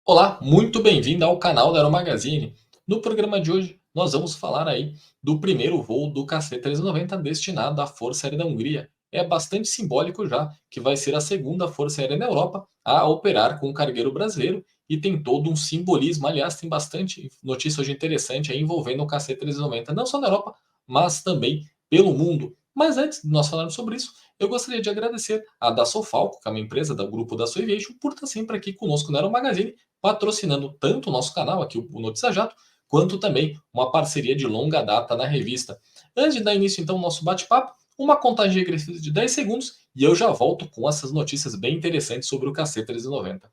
Olá, muito bem-vindo ao canal da Aero Magazine. No programa de hoje, nós vamos falar aí do primeiro voo do KC-390 destinado à Força Aérea da Hungria. É bastante simbólico já que vai ser a segunda Força Aérea na Europa a operar com um cargueiro brasileiro e tem todo um simbolismo. Aliás, tem bastante notícia hoje interessante aí envolvendo o KC-390, não só na Europa, mas também pelo mundo. Mas antes de nós falarmos sobre isso, eu gostaria de agradecer a Dassault Falco, que é uma empresa do grupo Dassault Aviation, por estar sempre aqui conosco na Aero Magazine patrocinando tanto o nosso canal aqui, o Notícia Jato, quanto também uma parceria de longa data na revista. Antes de dar início então ao nosso bate-papo, uma contagem regressiva de 10 segundos e eu já volto com essas notícias bem interessantes sobre o KC-390.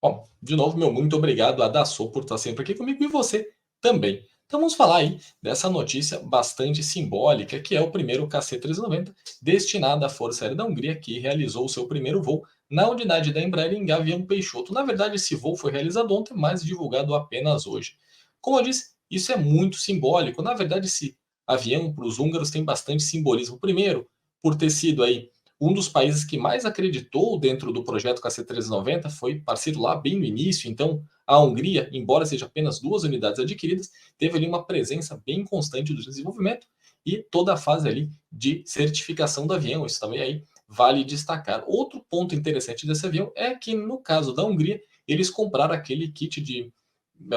Bom, de novo, meu muito obrigado a Dassault por estar sempre aqui comigo e você também. Então vamos falar aí dessa notícia bastante simbólica, que é o primeiro KC-390 destinado à Força Aérea da Hungria, que realizou o seu primeiro voo na unidade da Embraer em Gavião Peixoto. Na verdade, esse voo foi realizado ontem, mas divulgado apenas hoje. Como eu disse, isso é muito simbólico. Na verdade, esse avião para os húngaros tem bastante simbolismo. Primeiro, por ter sido aí um dos países que mais acreditou dentro do projeto KC-390, foi parceiro lá bem no início, então a Hungria, embora seja apenas duas unidades adquiridas, teve ali uma presença bem constante do desenvolvimento e toda a fase ali de certificação do avião, isso também aí vale destacar. Outro ponto interessante desse avião é que no caso da Hungria, eles compraram aquele kit de,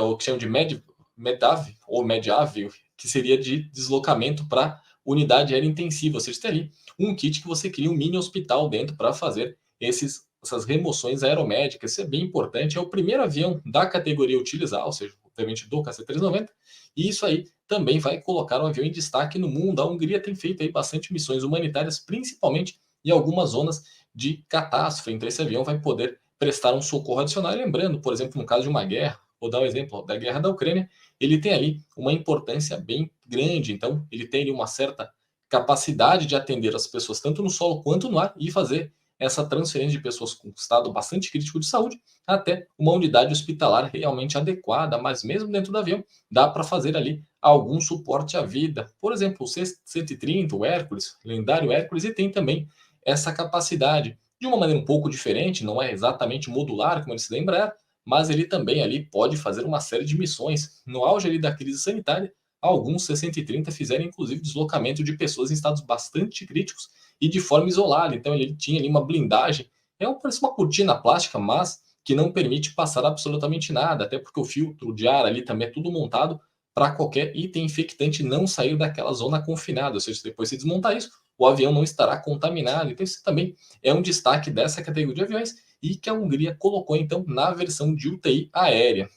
o que chamam de MEDAV, ou MEDAV, que seria de deslocamento para unidade aérea intensiva, ou seja, tem ali um kit que você cria um mini hospital dentro para fazer essas remoções aeromédicas. Isso é bem importante. É o primeiro avião da categoria a utilizar, ou seja, obviamente do KC-390, e isso aí também vai colocar o avião em destaque no mundo. A Hungria tem feito aí bastante missões humanitárias, principalmente em algumas zonas de catástrofe. Então esse avião vai poder prestar um socorro adicional. E lembrando, por exemplo, no caso de uma guerra, vou dar um exemplo da guerra da Ucrânia, ele tem ali uma importância bem grande. Então ele tem ali uma certa capacidade de atender as pessoas tanto no solo quanto no ar e fazer essa transferência de pessoas com estado bastante crítico de saúde até uma unidade hospitalar realmente adequada, mas mesmo dentro do avião dá para fazer ali algum suporte à vida. Por exemplo, o C-130, o Hércules, lendário Hércules, e tem também essa capacidade de uma maneira um pouco diferente, não é exatamente modular como ele se da Embraer, mas ele também ali pode fazer uma série de missões. No auge ali da crise sanitária, alguns C-130 fizeram inclusive deslocamento de pessoas em estados bastante críticos e de forma isolada. Então ele tinha ali uma blindagem, parece uma cortina plástica, mas que não permite passar absolutamente nada, até porque o filtro de ar ali também é tudo montado para qualquer item infectante não sair daquela zona confinada. Ou seja, depois se desmontar isso, o avião não estará contaminado. Então isso também é um destaque dessa categoria de aviões e que a Hungria colocou então na versão de UTI aérea.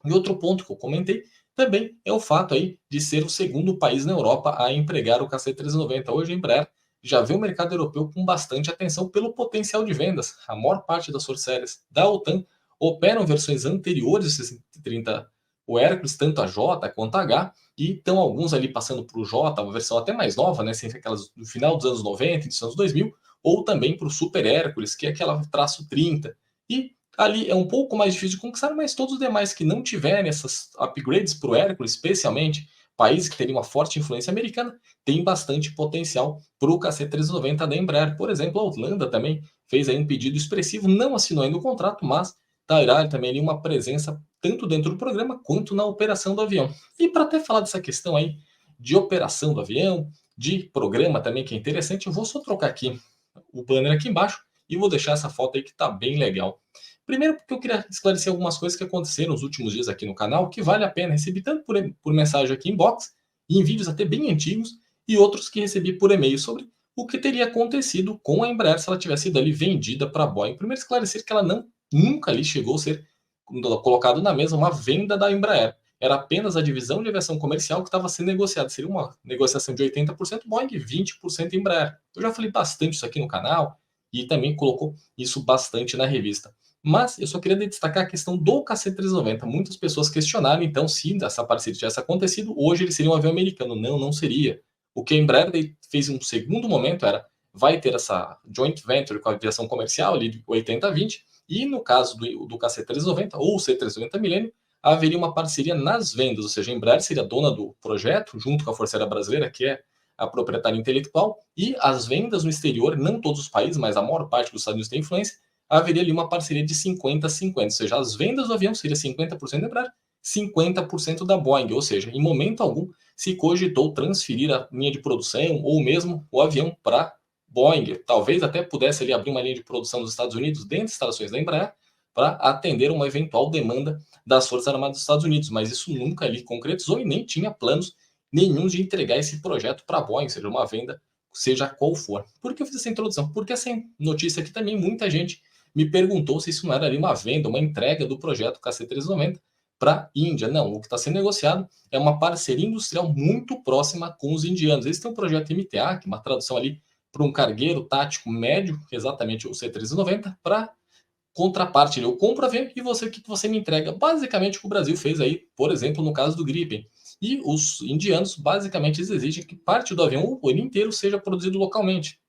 E outro ponto que eu comentei também é o fato aí de ser o segundo país na Europa a empregar o KC-390. Hoje a Embraer já vê o mercado europeu com bastante atenção pelo potencial de vendas. A maior parte das forças aéreas da OTAN operam versões anteriores do 630, o Hércules, tanto a J quanto a H, e estão alguns ali passando para o J, uma versão até mais nova, né, sem aquelas do final dos anos 90, dos anos 2000, ou também para o Super Hércules, que é aquela traço 30. E ali é um pouco mais difícil de conquistar, mas todos os demais que não tiverem essas upgrades para o Hércules, especialmente países que teriam uma forte influência americana, tem bastante potencial para o KC-390 da Embraer. Por exemplo, a Holanda também fez aí um pedido expressivo, não assinou ainda o contrato, mas terá também ali uma presença tanto dentro do programa quanto na operação do avião. E para até falar dessa questão aí de operação do avião, de programa também, que é interessante, eu vou só trocar aqui o banner aqui embaixo e vou deixar essa foto aí que está bem legal. Primeiro, porque eu queria esclarecer algumas coisas que aconteceram nos últimos dias aqui no canal, que vale a pena. Recebi tanto por mensagem aqui em box, e em vídeos até bem antigos, e outros que recebi por e-mail sobre o que teria acontecido com a Embraer se ela tivesse sido ali vendida para a Boeing. Primeiro, esclarecer que ela nunca ali chegou a ser colocado na mesa uma venda da Embraer. Era apenas a divisão de aviação comercial que estava sendo negociada. Seria uma negociação de 80% Boeing e 20% Embraer. Eu já falei bastante isso aqui no canal e também colocou isso bastante na revista. Mas eu só queria destacar a questão do KC-390. Muitas pessoas questionaram, então, se essa parceria tivesse acontecido, hoje ele seria um avião americano. Não, não seria. O que a Embraer fez em um segundo momento era, vai ter essa joint venture com a aviação comercial, ali de 80-20, e no caso do KC-390, ou o C-390 Millennium, haveria uma parceria nas vendas, ou seja, a Embraer seria dona do projeto, junto com a Força Aérea Brasileira, que é a proprietária intelectual, e as vendas no exterior, não todos os países, mas a maior parte dos Estados Unidos tem influência, haveria ali uma parceria de 50-50, ou seja, as vendas do avião seria 50% da Embraer, 50% da Boeing, ou seja, em momento algum se cogitou transferir a linha de produção ou mesmo o avião para Boeing. Talvez até pudesse ali abrir uma linha de produção nos Estados Unidos dentro das instalações da Embraer para atender uma eventual demanda das Forças Armadas dos Estados Unidos, mas isso nunca ali concretizou e nem tinha planos nenhum de entregar esse projeto para a Boeing, seja uma venda, seja qual for. Por que eu fiz essa introdução? Porque essa notícia aqui também muita gente me perguntou se isso não era ali uma venda, uma entrega do projeto KC-390 para a Índia. Não, o que está sendo negociado é uma parceria industrial muito próxima com os indianos. Eles têm um projeto MTA, que é uma tradução ali para um cargueiro tático médio, exatamente o C-390, para contraparte. Eu compro a avião e você, o que você me entrega? Basicamente o que o Brasil fez aí, por exemplo, no caso do Gripen. E os indianos, basicamente, eles exigem que parte do avião, ou ele inteiro, seja produzido localmente.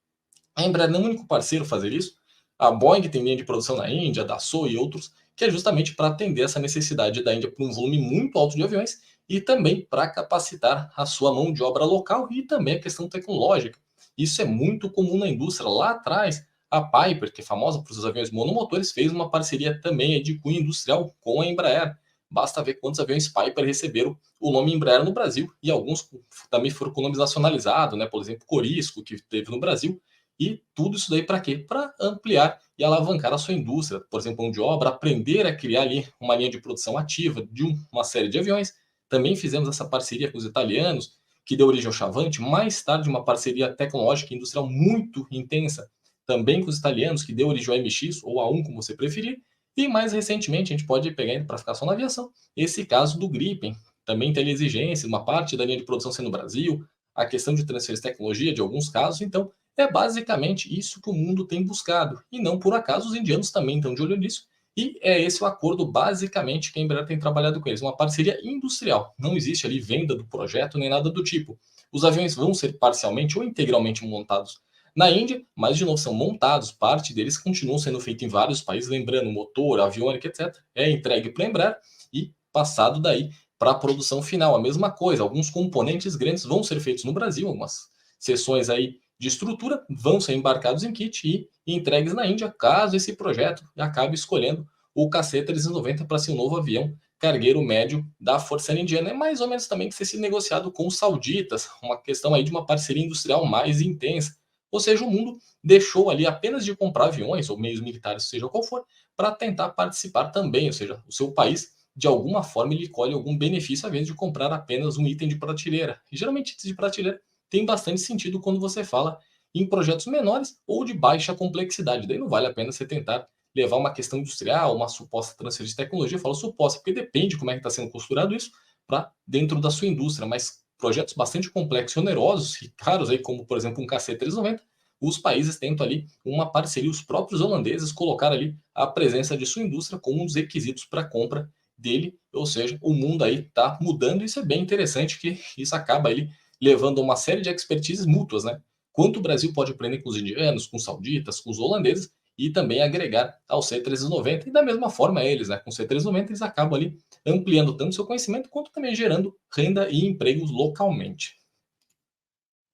A Embraer não é o único parceiro a fazer isso. A Boeing tem linha de produção na Índia, a Dassault e outros, que é justamente para atender essa necessidade da Índia por um volume muito alto de aviões e também para capacitar a sua mão de obra local e também a questão tecnológica. Isso é muito comum na indústria. Lá atrás, a Piper, que é famosa por seus aviões monomotores, fez uma parceria também de cunho industrial com a Embraer. Basta ver quantos aviões Piper receberam o nome Embraer no Brasil e alguns também foram com nomes nacionalizados, né? Por exemplo, Corisco, que teve no Brasil. E tudo isso daí para quê? Para ampliar e alavancar a sua indústria, por exemplo, mão de obra, aprender a criar ali uma linha de produção ativa de uma série de aviões. Também fizemos essa parceria com os italianos, que deu origem ao Chavante. Mais tarde, uma parceria tecnológica e industrial muito intensa, também com os italianos, que deu origem ao MX, ou A1, como você preferir. E mais recentemente, a gente pode pegar para ficar só na aviação, esse caso do Gripen. Também tem exigência, uma parte da linha de produção sendo no Brasil, a questão de transferência de tecnologia de alguns casos. Então, é basicamente isso que o mundo tem buscado. E não por acaso os indianos também estão de olho nisso. E é esse o acordo, basicamente, que a Embraer tem trabalhado com eles. Uma parceria industrial. Não existe ali venda do projeto nem nada do tipo. Os aviões vão ser parcialmente ou integralmente montados na Índia, mas, de novo, são montados. Parte deles continuam sendo feita em vários países. Lembrando, motor, aviônica, etc. É entregue para a Embraer e passado daí para a produção final. A mesma coisa. Alguns componentes grandes vão ser feitos no Brasil. Algumas seções aí de estrutura vão ser embarcados em kit e entregues na Índia, caso esse projeto acabe escolhendo o KC-390 para ser o novo avião cargueiro médio da Força Aérea Indiana. É mais ou menos também que ser se negociado com os sauditas, uma questão aí de uma parceria industrial mais intensa. Ou seja, o mundo deixou ali apenas de comprar aviões ou meios militares, seja qual for, para tentar participar também, ou seja, o seu país de alguma forma ele colhe algum benefício ao invés de comprar apenas um item de prateleira. E geralmente itens de prateleira tem bastante sentido quando você fala em projetos menores ou de baixa complexidade. Daí não vale a pena você tentar levar uma questão industrial, uma suposta transferência de tecnologia. Eu falo suposta, porque depende como é que está sendo costurado isso para dentro da sua indústria. Mas projetos bastante complexos e onerosos e caros, aí, como por exemplo um KC-390, os países tentam ali uma parceria, os próprios holandeses colocaram ali a presença de sua indústria como um dos requisitos para compra dele, ou seja, o mundo aí está mudando e isso é bem interessante que isso acaba ali levando a uma série de expertises mútuas, né? Quanto o Brasil pode aprender com os indianos, com os sauditas, com os holandeses e também agregar ao C390 e da mesma forma eles, né? Com o C390 eles acabam ali ampliando tanto seu conhecimento quanto também gerando renda e empregos localmente.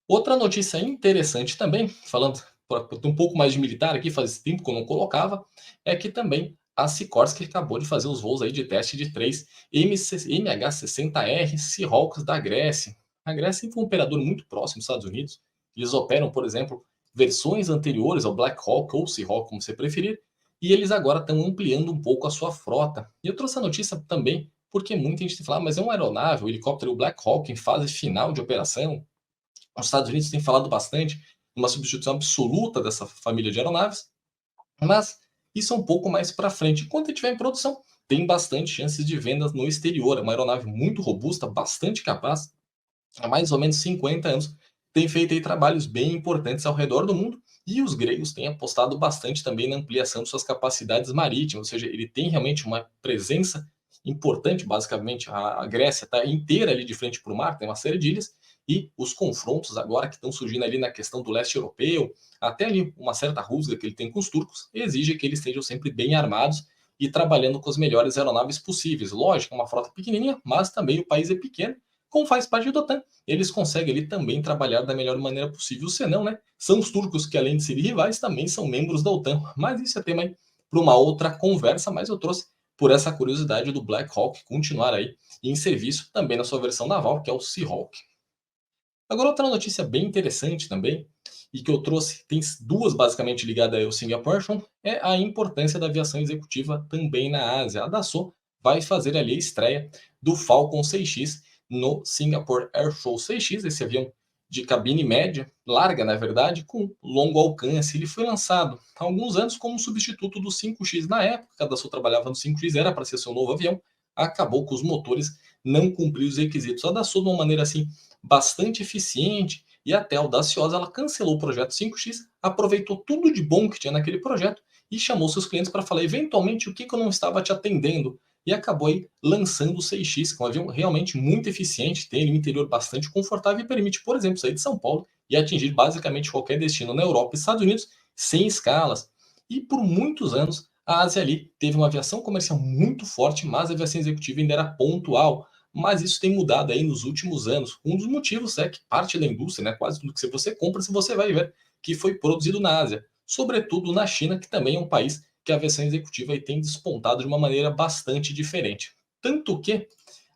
Outra notícia interessante também, falando um pouco mais de militar aqui, faz tempo que eu não colocava, é que também a Sikorsky acabou de fazer os voos aí de teste de 3 MH-60R Seahawks da Grécia. A Grécia é um operador muito próximo dos Estados Unidos. Eles operam, por exemplo, versões anteriores ao Black Hawk ou Seahawk, como você preferir, e eles agora estão ampliando um pouco a sua frota. E eu trouxe a notícia também porque muita gente fala, mas é uma aeronave, o helicóptero Black Hawk em fase final de operação. Os Estados Unidos têm falado bastante uma substituição absoluta dessa família de aeronaves, mas isso é um pouco mais para frente. Enquanto ele estiver em produção, tem bastante chances de vendas no exterior. É uma aeronave muito robusta, bastante capaz. Há mais ou menos 50 anos tem feito aí trabalhos bem importantes ao redor do mundo e os gregos têm apostado bastante também na ampliação de suas capacidades marítimas, ou seja, ele tem realmente uma presença importante, basicamente a Grécia está inteira ali de frente para o mar, tem uma série de ilhas, e os confrontos agora que estão surgindo ali na questão do leste europeu, até ali uma certa rusga que ele tem com os turcos, exige que eles estejam sempre bem armados e trabalhando com as melhores aeronaves possíveis. Lógico, uma frota pequenininha, mas também o país é pequeno, como faz parte da OTAN, eles conseguem ali também trabalhar da melhor maneira possível, senão, né, são os turcos que além de serem rivais, também são membros da OTAN. Mas isso é tema aí para uma outra conversa, mas eu trouxe por essa curiosidade do Black Hawk continuar aí em serviço também na sua versão naval, que é o Seahawk. Agora, outra notícia bem interessante também, e que eu trouxe, tem duas basicamente ligadas ao Singapore Airshow, é a importância da aviação executiva também na Ásia. A Dassault vai fazer ali a estreia do Falcon 6X no Singapore Airshow 6X, esse avião de cabine média, larga na verdade, com longo alcance. Ele foi lançado há alguns anos como substituto do 5X. Na época, a Dassault trabalhava no 5X, era para ser seu novo avião, acabou que os motores não cumpriram os requisitos. A Dassault, de uma maneira assim, bastante eficiente e até audaciosa, ela cancelou o projeto 5X, aproveitou tudo de bom que tinha naquele projeto e chamou seus clientes para falar eventualmente o que eu não estava te atendendo. E acabou aí lançando o 6X, que é um avião realmente muito eficiente, tem um interior bastante confortável e permite, por exemplo, sair de São Paulo e atingir basicamente qualquer destino na Europa e Estados Unidos sem escalas. E por muitos anos, a Ásia ali teve uma aviação comercial muito forte, mas a aviação executiva ainda era pontual. Mas isso tem mudado aí nos últimos anos. Um dos motivos é que parte da indústria, né, quase tudo que você compra, se você vai ver que foi produzido na Ásia, sobretudo na China, que também é um país que a aviação executiva aí tem despontado de uma maneira bastante diferente. Tanto que,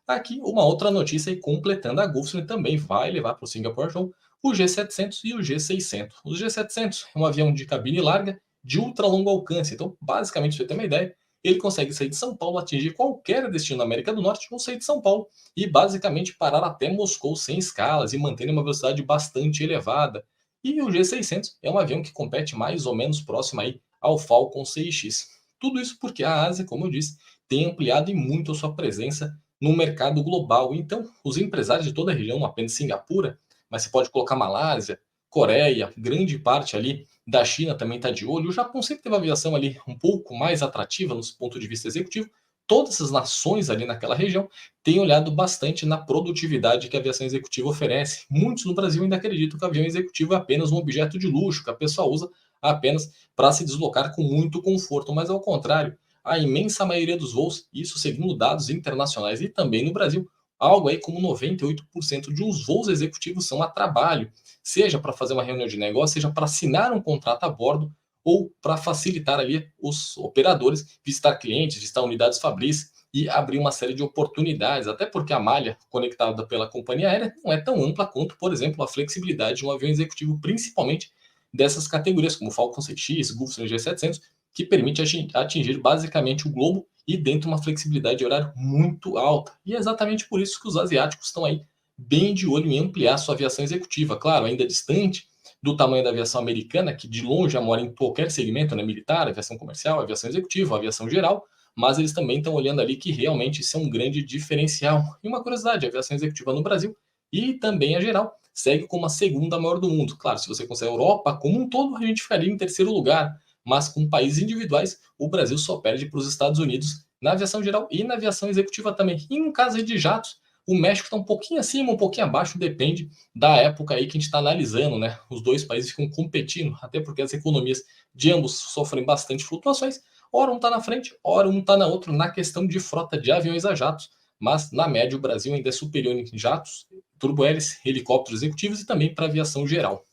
aqui, uma outra notícia aí completando, a Gulfstream também vai levar para o Singapore Show o G700 e o G600. O G700 é um avião de cabine larga de ultra longo alcance. Então, basicamente, para você ter uma ideia, ele consegue sair de São Paulo, atingir qualquer destino na América do Norte, ou sair de São Paulo e basicamente parar até Moscou sem escalas e manter uma velocidade bastante elevada. E o G600 é um avião que compete mais ou menos próximo aí ao Falcon 6X. Tudo isso porque a Ásia, como eu disse, tem ampliado e muito a sua presença no mercado global. Então, os empresários de toda a região, não apenas Singapura, mas você pode colocar Malásia, Coreia, grande parte ali da China também está de olho. O Japão sempre teve uma aviação ali um pouco mais atrativa no ponto de vista executivo. Todas as nações ali naquela região têm olhado bastante na produtividade que a aviação executiva oferece. Muitos no Brasil ainda acreditam que o avião executivo é apenas um objeto de luxo, que a pessoa usa apenas para se deslocar com muito conforto, mas ao contrário, a imensa maioria dos voos, isso segundo dados internacionais e também no Brasil, algo aí como 98% de uns voos executivos são a trabalho, seja para fazer uma reunião de negócio, seja para assinar um contrato a bordo ou para facilitar ali os operadores visitar clientes, visitar unidades fabris e abrir uma série de oportunidades, até porque a malha conectada pela companhia aérea não é tão ampla quanto, por exemplo, a flexibilidade de um avião executivo, principalmente dessas categorias, como Falcon 6X, Gulfstream G700, que permite atingir basicamente o globo e dentro de uma flexibilidade de horário muito alta. E é exatamente por isso que os asiáticos estão aí bem de olho em ampliar sua aviação executiva. Claro, ainda distante do tamanho da aviação americana, que de longe já mora em qualquer segmento, né, militar, aviação comercial, aviação executiva, aviação geral, mas eles também estão olhando ali que realmente isso é um grande diferencial. E uma curiosidade, a aviação executiva no Brasil e também a geral segue como a segunda maior do mundo. Claro, se você considerar a Europa como um todo, a gente ficaria em terceiro lugar, mas com países individuais, o Brasil só perde para os Estados Unidos na aviação geral e na aviação executiva também. E no caso de jatos, o México está um pouquinho acima, um pouquinho abaixo, depende da época aí que a gente está analisando, né? Os dois países ficam competindo, até porque as economias de ambos sofrem bastante flutuações. Ora um está na frente, ora um está na outra na questão de frota de aviões a jatos. Mas, na média, o Brasil ainda é superior em jatos, turbohélice, helicópteros executivos e também para aviação geral.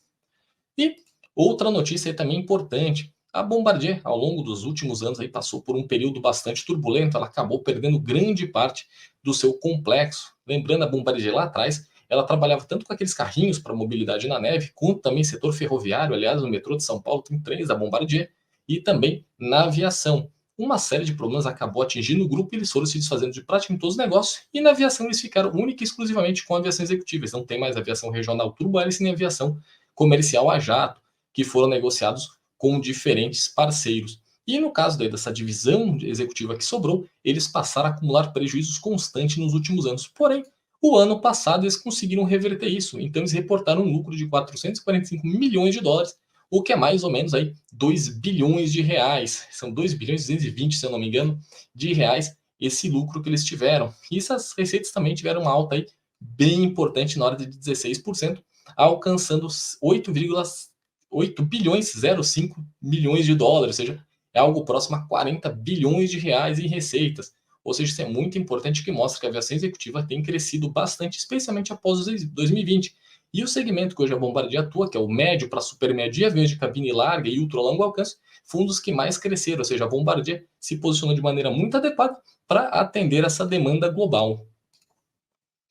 E outra notícia também importante, a Bombardier, ao longo dos últimos anos, aí, passou por um período bastante turbulento, ela acabou perdendo grande parte do seu complexo. Lembrando, a Bombardier lá atrás, ela trabalhava tanto com aqueles carrinhos para mobilidade na neve, quanto também setor ferroviário, aliás, no metrô de São Paulo tem trens da Bombardier, e também na aviação. Uma série de problemas acabou atingindo o grupo e eles foram se desfazendo de praticamente todos os negócios, e na aviação eles ficaram única e exclusivamente com a aviação executiva, eles não tem mais aviação regional turbo-hélice nem aviação comercial a jato, que foram negociados com diferentes parceiros. E no caso dessa divisão executiva que sobrou, eles passaram a acumular prejuízos constantes nos últimos anos. Porém, o ano passado eles conseguiram reverter isso. Então eles reportaram um lucro de 445 milhões de dólares, o que é mais ou menos aí 2 bilhões de reais. São 2 bilhões e 220, se eu não me engano, de reais esse lucro que eles tiveram. E essas receitas também tiveram uma alta aí bem importante na hora de 16%, alcançando 8,8 bilhões 05 milhões de dólares, ou seja, é algo próximo a 40 bilhões de reais em receitas. Ou seja, isso é muito importante, que mostra que a aviação executiva tem crescido bastante, especialmente após 2020. E o segmento que hoje a Bombardier atua, que é o médio para super médio e aviões de cabine larga e ultra longo alcance, foi um dos que mais cresceram, ou seja, a Bombardier se posicionou de maneira muito adequada para atender essa demanda global.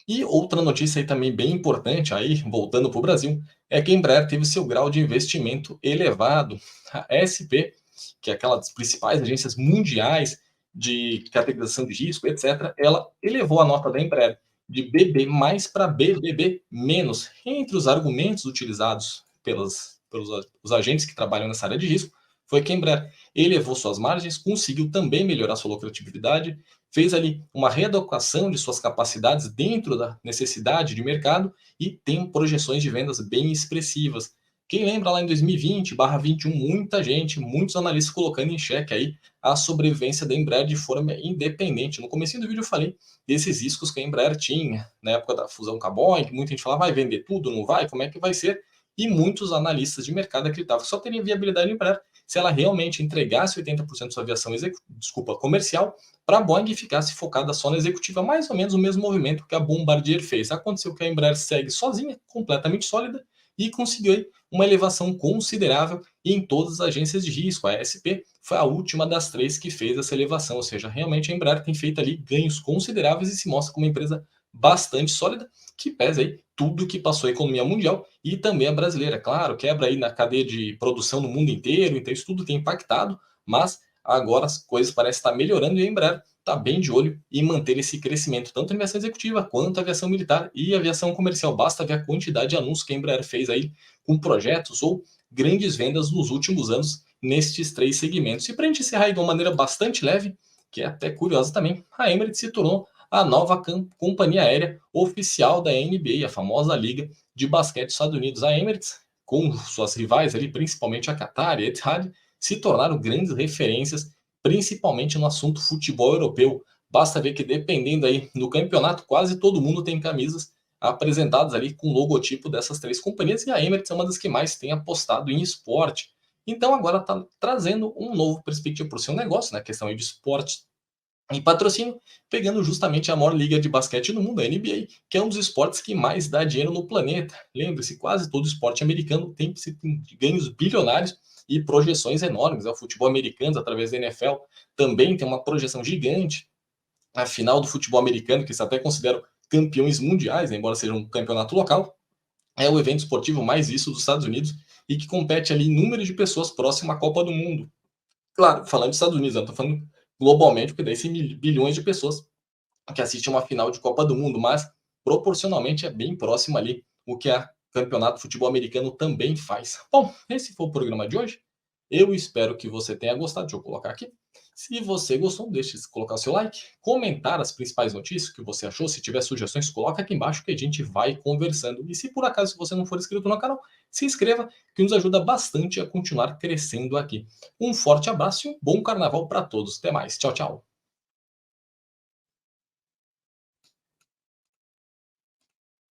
E outra notícia aí também bem importante, aí voltando para o Brasil, é que a Embraer teve seu grau de investimento elevado. A SP, que é aquela das principais agências mundiais de categorização de risco, etc., ela elevou a nota da Embraer de BB mais para BBB menos. Entre os argumentos utilizados pelos os agentes que trabalham nessa área de risco, foi que a Embraer elevou suas margens, conseguiu também melhorar sua lucratividade, fez ali uma readequação de suas capacidades dentro da necessidade de mercado e tem projeções de vendas bem expressivas. Quem lembra lá em 2020/21, muita gente, muitos analistas colocando em xeque aí a sobrevivência da Embraer de forma independente. No começo do vídeo eu falei desses riscos que a Embraer tinha, na época da fusão com a Boeing, muita gente falava, vai vender tudo, não vai, como é que vai ser? E muitos analistas de mercado acreditavam que só teria viabilidade da Embraer se ela realmente entregasse 80% de sua aviação comercial para a Boeing ficasse focada só na executiva, mais ou menos o mesmo movimento que a Bombardier fez. Aconteceu que a Embraer segue sozinha, completamente sólida, e conseguiu uma elevação considerável em todas as agências de risco. A SP foi a última das três que fez essa elevação, ou seja, realmente a Embraer tem feito ali ganhos consideráveis e se mostra como uma empresa bastante sólida, que pesa aí tudo que passou a economia mundial e também a brasileira. Claro, quebra aí na cadeia de produção no mundo inteiro, então isso tudo tem impactado, mas agora as coisas parecem estar melhorando e a Embraer está bem de olho em manter esse crescimento, tanto em aviação executiva quanto aviação militar e aviação comercial. Basta ver a quantidade de anúncios que a Embraer fez aí com projetos ou grandes vendas nos últimos anos nestes três segmentos. E para a gente encerrar aí de uma maneira bastante leve, que é até curiosa também, a Emirates se tornou a nova companhia aérea oficial da NBA, a famosa liga de basquete dos Estados Unidos. A Emirates, com suas rivais ali, principalmente a Qatar e a Etihad, se tornaram grandes referências, principalmente no assunto futebol europeu. Basta ver que, dependendo aí do campeonato, quase todo mundo tem camisas apresentadas ali com o logotipo dessas três companhias, e a Emirates é uma das que mais tem apostado em esporte. Então agora está trazendo um novo perspectiva para o seu negócio, na questão aí de esporte e patrocínio, pegando justamente a maior liga de basquete no mundo, a NBA, que é um dos esportes que mais dá dinheiro no planeta. Lembre-se, quase todo esporte americano tem ganhos bilionários e projeções enormes. O futebol americano, através da NFL, também tem uma projeção gigante. A final do futebol americano, que se até consideram campeões mundiais, embora seja um campeonato local, é o evento esportivo mais visto dos Estados Unidos e que compete ali em número de pessoas próximo à Copa do Mundo. Claro, falando dos Estados Unidos, eu estou falando globalmente, porque daí são bilhões de pessoas que assistem uma final de Copa do Mundo, mas proporcionalmente é bem próximo ali o que a campeonato de futebol americano também faz. Bom, esse foi o programa de hoje. Eu espero que você tenha gostado. Deixa eu colocar aqui. Se você gostou, deixe de colocar o seu like, comentar as principais notícias que você achou. Se tiver sugestões, coloca aqui embaixo que a gente vai conversando. E se por acaso você não for inscrito no canal, se inscreva, que nos ajuda bastante a continuar crescendo aqui. Um forte abraço e um bom carnaval para todos. Até mais. Tchau, tchau.